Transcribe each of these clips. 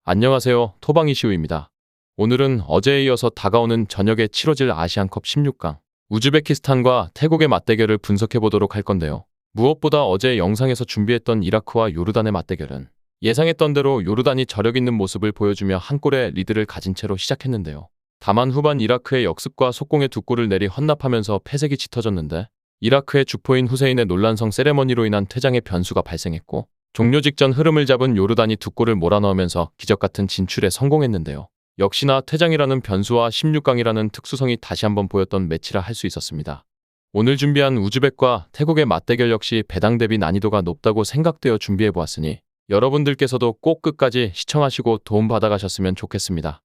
안녕하세요. 토방이시우입니다. 오늘은 어제에 이어서 다가오는 저녁에 치러질 아시안컵 16강 우즈베키스탄과 태국의 맞대결을 분석해 보도록 할 건데요. 무엇보다 어제 영상에서 준비했던 이라크와 요르단의 맞대결은 예상했던 대로 요르단이 저력 있는 모습을 보여주며 한 골의 리드를 가진 채로 시작했는데요. 다만 후반 이라크의 역습과 속공에 두 골을 내리 헌납하면서 패색이 짙어졌는데 이라크의 주포인 후세인의 논란성 세레머니로 인한 퇴장의 변수가 발생했고 종료 직전 흐름을 잡은 요르단이 두 골을 몰아넣으면서 기적같은 진출에 성공했는데요. 역시나 퇴장이라는 변수와 16강이라는 특수성이 다시 한번 보였던 매치라 할 수 있었습니다. 오늘 준비한 우즈벡과 태국의 맞대결 역시 배당 대비 난이도가 높다고 생각되어 준비해보았으니 여러분들께서도 꼭 끝까지 시청하시고 도움받아가셨으면 좋겠습니다.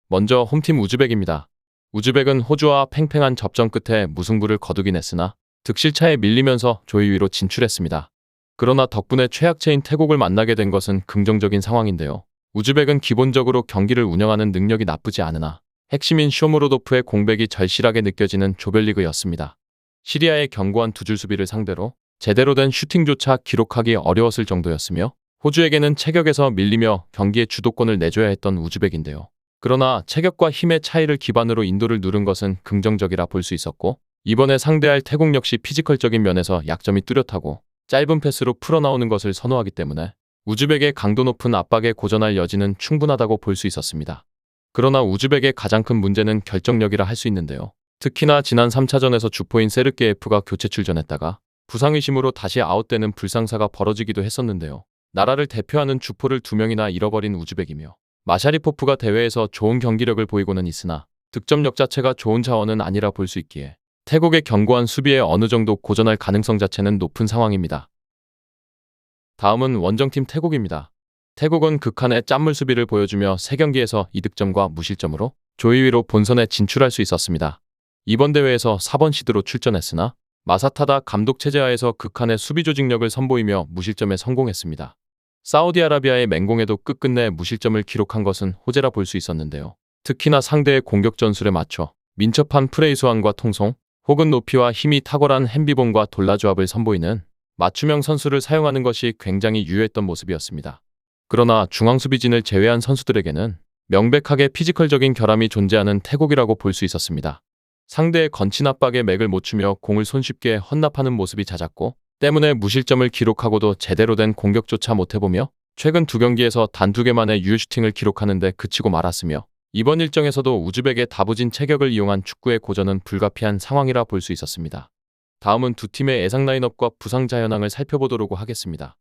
먼저 홈팀 우즈벡입니다. 우즈벡은 호주와 팽팽한 접전 끝에 무승부를 거두긴 했으나 득실차에 밀리면서 조이 위로 진출했습니다. 그러나 덕분에 최약체인 태국을 만나게 된 것은 긍정적인 상황인데요. 우즈벡은 기본적으로 경기를 운영하는 능력이 나쁘지 않으나 핵심인 쇼무로도프의 공백이 절실하게 느껴지는 조별리그였습니다. 시리아의 견고한 두 줄 수비를 상대로 제대로 된 슈팅조차 기록하기 어려웠을 정도였으며 호주에게는 체격에서 밀리며 경기의 주도권을 내줘야 했던 우즈벡인데요. 그러나 체격과 힘의 차이를 기반으로 인도를 누른 것은 긍정적이라 볼 수 있었고 이번에 상대할 태국 역시 피지컬적인 면에서 약점이 뚜렷하고 짧은 패스로 풀어나오는 것을 선호하기 때문에 우즈벡의 강도 높은 압박에 고전할 여지는 충분하다고 볼 수 있었습니다. 그러나 우즈벡의 가장 큰 문제는 결정력이라 할 수 있는데요. 특히나 지난 3차전에서 주포인 세르게예프가 교체 출전했다가 부상 의심으로 다시 아웃되는 불상사가 벌어지기도 했었는데요. 나라를 대표하는 주포를 2명이나 잃어버린 우즈벡이며 마샤리포프가 대회에서 좋은 경기력을 보이고는 있으나 득점력 자체가 좋은 자원은 아니라 볼 수 있기에 태국의 견고한 수비에 어느 정도 고전할 가능성 자체는 높은 상황입니다. 다음은 원정팀 태국입니다. 태국은 극한의 짠물 수비를 보여주며 3경기에서 2득점과 무실점으로 조이 위로 본선에 진출할 수 있었습니다. 이번 대회에서 4번 시드로 출전했으나 마사타다 감독 체제하에서 극한의 수비 조직력을 선보이며 무실점에 성공했습니다. 사우디아라비아의 맹공에도 끝끝내 무실점을 기록한 것은 호재라 볼 수 있었는데요. 특히나 상대의 공격 전술에 맞춰 민첩한 플레이 수완과 통송, 혹은 높이와 힘이 탁월한 햄비본과 돌라조합을 선보이는 맞춤형 선수를 사용하는 것이 굉장히 유효했던 모습이었습니다. 그러나 중앙수비진을 제외한 선수들에게는 명백하게 피지컬적인 결함이 존재하는 태국이라고 볼 수 있었습니다. 상대의 건친 압박에 맥을 못 추며 공을 손쉽게 헌납하는 모습이 잦았고 때문에 무실점을 기록하고도 제대로 된 공격조차 못해보며 최근 2경기에서 단 2개만의 유효슈팅을 기록하는 데 그치고 말았으며 이번 일정에서도 우즈벡의 다부진 체격을 이용한 축구의 고전은 불가피한 상황이라 볼 수 있었습니다. 다음은 두 팀의 예상 라인업과 부상자 현황을 살펴보도록 하겠습니다.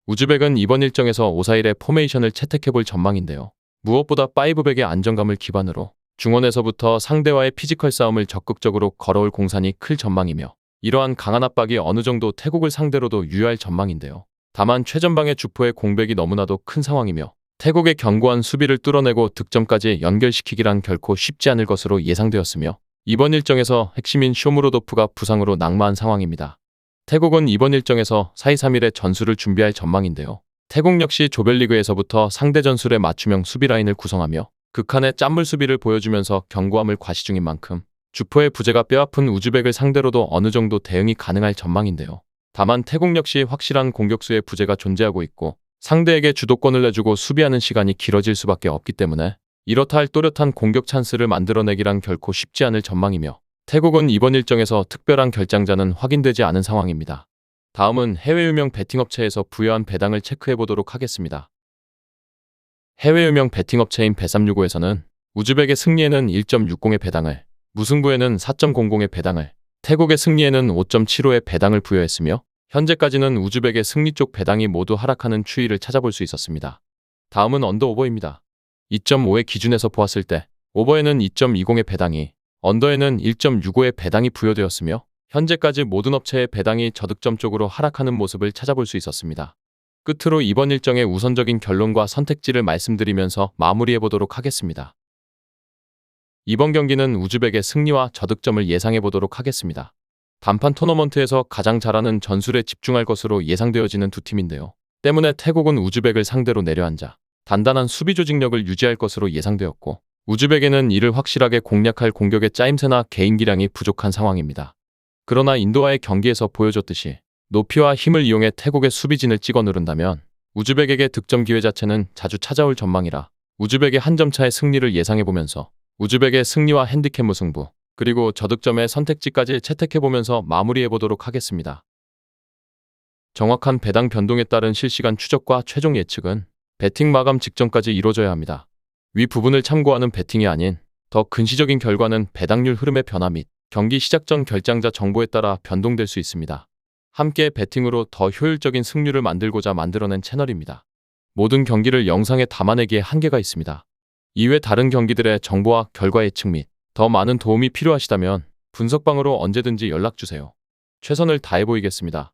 우즈벡은 이번 일정에서 5-4-1의 포메이션을 채택해볼 전망인데요. 무엇보다 5백의 안정감을 기반으로 중원에서부터 상대와의 피지컬 싸움을 적극적으로 걸어올 공산이 클 전망이며 이러한 강한 압박이 어느 정도 태국을 상대로도 유효할 전망인데요. 다만 최전방의 주포의 공백이 너무나도 큰 상황이며 태국의 견고한 수비를 뚫어내고 득점까지 연결시키기란 결코 쉽지 않을 것으로 예상되었으며 이번 일정에서 핵심인 쇼무로도프가 부상으로 낙마한 상황입니다. 태국은 이번 일정에서 4-2-3-1의 전술을 준비할 전망인데요. 태국 역시 조별리그에서부터 상대 전술에 맞춤형 수비 라인을 구성하며 극한의 짠물 수비를 보여주면서 견고함을 과시 중인 만큼 주포의 부재가 뼈아픈 우즈벡을 상대로도 어느 정도 대응이 가능할 전망인데요. 다만 태국 역시 확실한 공격수의 부재가 존재하고 있고 상대에게 주도권을 내주고 수비하는 시간이 길어질 수밖에 없기 때문에 이렇다 할 또렷한 공격 찬스를 만들어내기란 결코 쉽지 않을 전망이며 태국은 이번 일정에서 특별한 결장자는 확인되지 않은 상황입니다. 다음은 해외 유명 베팅업체에서 부여한 배당을 체크해보도록 하겠습니다. 해외 유명 베팅업체인 bet365에서는 우즈벡의 승리에는 1.60의 배당을, 무승부에는 4.00의 배당을, 태국의 승리에는 5.75의 배당을 부여했으며 현재까지는 우즈벡의 승리 쪽 배당이 모두 하락하는 추이를 찾아볼 수 있었습니다. 다음은 언더 오버입니다. 2.5의 기준에서 보았을 때 오버에는 2.20의 배당이, 언더에는 1.65의 배당이 부여되었으며 현재까지 모든 업체의 배당이 저득점 쪽으로 하락하는 모습을 찾아볼 수 있었습니다. 끝으로 이번 일정의 우선적인 결론과 선택지를 말씀드리면서 마무리해보도록 하겠습니다. 이번 경기는 우즈벡의 승리와 저득점을 예상해보도록 하겠습니다. 단판 토너먼트에서 가장 잘하는 전술에 집중할 것으로 예상되어지는 두 팀인데요. 때문에 태국은 우즈벡을 상대로 내려앉아 단단한 수비 조직력을 유지할 것으로 예상되었고 우즈벡에는 이를 확실하게 공략할 공격의 짜임새나 개인 기량이 부족한 상황입니다. 그러나 인도와의 경기에서 보여줬듯이 높이와 힘을 이용해 태국의 수비진을 찍어 누른다면 우즈벡에게 득점 기회 자체는 자주 찾아올 전망이라 우즈벡의 한 점 차의 승리를 예상해보면서 우즈벡의 승리와 핸디캡 무승부 그리고 저득점의 선택지까지 채택해보면서 마무리해보도록 하겠습니다. 정확한 배당 변동에 따른 실시간 추적과 최종 예측은 배팅 마감 직전까지 이루어져야 합니다. 위 부분을 참고하는 배팅이 아닌 더 근시적인 결과는 배당률 흐름의 변화 및 경기 시작 전 결장자 정보에 따라 변동될 수 있습니다. 함께 배팅으로 더 효율적인 승률을 만들고자 만들어낸 채널입니다. 모든 경기를 영상에 담아내기에 한계가 있습니다. 이외 다른 경기들의 정보와 결과 예측 및 더 많은 도움이 필요하시다면 분석방으로 언제든지 연락주세요. 최선을 다해 보이겠습니다.